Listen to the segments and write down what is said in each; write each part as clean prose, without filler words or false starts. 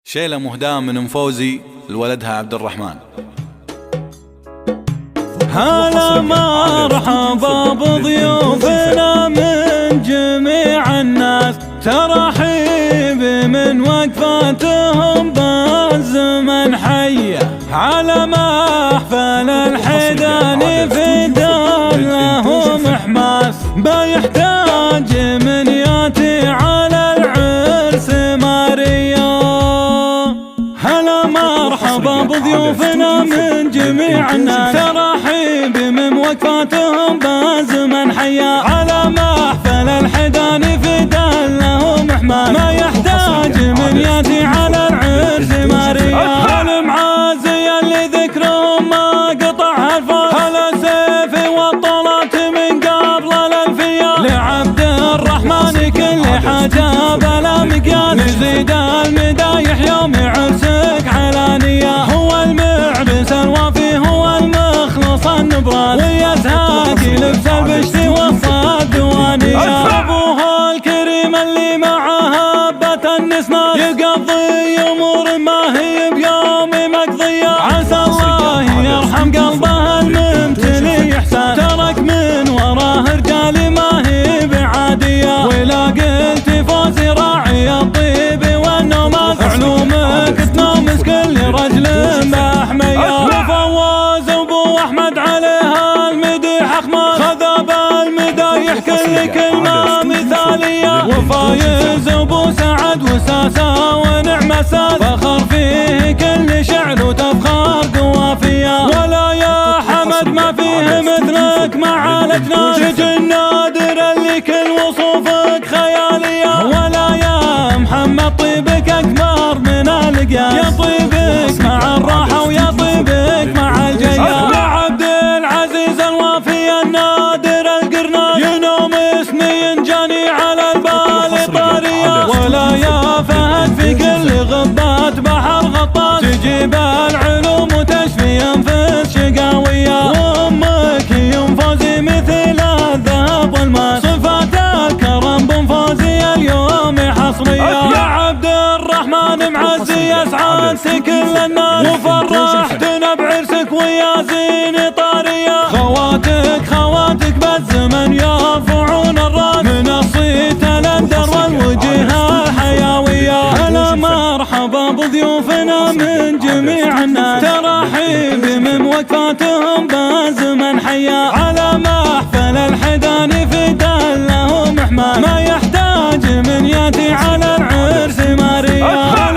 شيلة مهداة من ام فوزي لولدها عبد الرحمن. هلا مرحبا بضيوفنا من جميع الناس، ترحيب من وقفاتهم بالزمن حية على محفل الحيدان في دار لهم حماس، بيحتاج من ياتي على العرس ماريا. هلا مرحبا بضيوفنا من جميع الناس، ترحيب من وقفاتهم بالزمن حيا على محفل الحيدان في دار لهم حماس، ما يحتاج من ياتي على العرس ماريا. المعازي اللي ذكرهم ما قطع الفرس، هلا سيفي والطلات من قبل الألفية، لعبد الرحمن كل حاجة بلا مقياس، نزيد المدايح يوم عرسك علانية. هو المعبس الوافي هو المخلص النبراس، ويزهاقي لبس البشت والصاد دوانية. أبوها الكريم اللي معها هبة النسناس، يقضي أمور ما هي بيوم مقضية، عسى الله يرحم قلبه الممتلي إحسان، ترك من وراه رجال ما هي بعادية، ولا قلت فوزي راعي الطيب والنوماس، علومك تنومس كل رجل محمية. وفواز أبو أحمد عليها المديح أخماس، خذ بالمدايح كل كلمة مثالية، وفايز أبو سعد وساسة ونعم ساس، فخر فيه كل شعر وتفخر قوافية، ولا يا حمد ما فيه مثلك مع الأجناس، شج النادر اللي كل وصوفك خيالية، ولا يا محمد طيبك أكبر من القياس، يا طيبك مع الراحة ويا طيبك مع الجياس. يا عبد العزيز الوافي النادر القرناس، ينومسني ينجاني على البال طارية، ولا يا فهد في كل غبات بحر غطاس، تجيب العلوم وتشفي انفس شقاوية، وامك يوم فوزي مثل الذهب والماس، صفات الكرم بن فوزي اليوم حصرية. يا عبد الرحمن معزي اسعدت كل الناس، وفرحتنا بعرسك ويا زين طارية، خواتك بالزمن يرفعون الراس، من الصيت الندر والوجه الحيوية. هلا مرحبا بضيوفنا من جميع الناس، ترحيب من وقفاتهم بالزمن حيا على محفل الحيدان في دار لهم حماس، ما يحتاج من ياتي على العرس ماريا.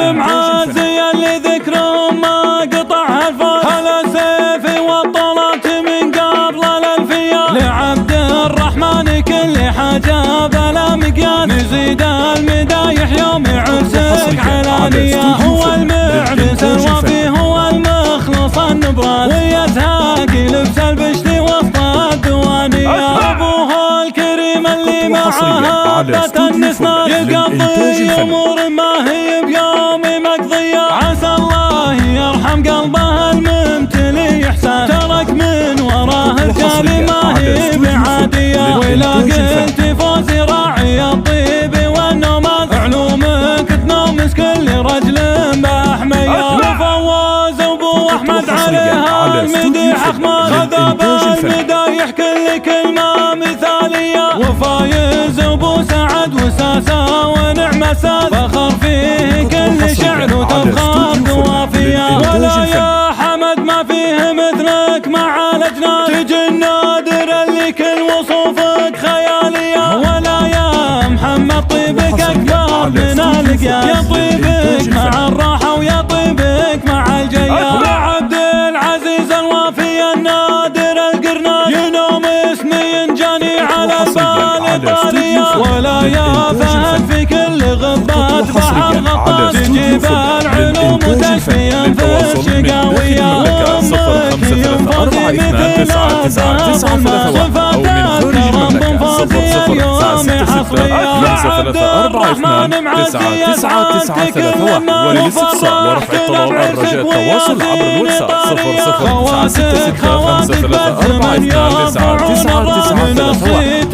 المعازي اللي ذكرهم ما قطع الفرس، هلا سيفي والطلات من قبل الألفية، لعبد الرحمن كل حاجة بلا مقياس، نزيد المدايح يوم عرسك علانية. هو المعبس الوافي هو المخلص النبراس، ويزهاقي لبس البشت وسط الدوانية. أبوها الكريم اللي معها هبة النسناس، يقضي أمور ما هي بيوم مقضية، عسى الله يرحم قلبه الممتلي إحسان، ترك من وراه رجال ما هي بعادية، ولا قلت فوزي راعي الطيب والنوماس، علومك تنومس كل رجل محمية. وفواز أبو أحمد عليها المديح أخماس، خذ بالمدايح كل كلمة مثالية، وفايز أبو سعد وساسة ونعم ساس، فخر فيه كل شعر وتفخر قوافية، ولا يا حمد ما فيه مثلك مع الأجناس، تجي النادر اللي كل وصوفك خيالية، ولا يا محمد طيبك أكبر من القياس، يا طيبك مع الراحة ويا طيبك مع الجياس. يا عبد العزيز الوافي النادر القرناس، ينومسني ينجاني على البال طارية، ولا يا فهد في كل غبات بحر غطاس، تجيب العلوم وتشفي انفس شقاوية، وامك يوم فوزي مثل الذهب والماس، صفات الكرم بن فوزي اليوم حصرية. عبد الرحمن معزي اسعدت كل الناس، وللاستفسار ورفع الطلب الرجاء التواصل عبر الواتساب 00966534 خواتك بالزمن يرفعون الراس، من الصيت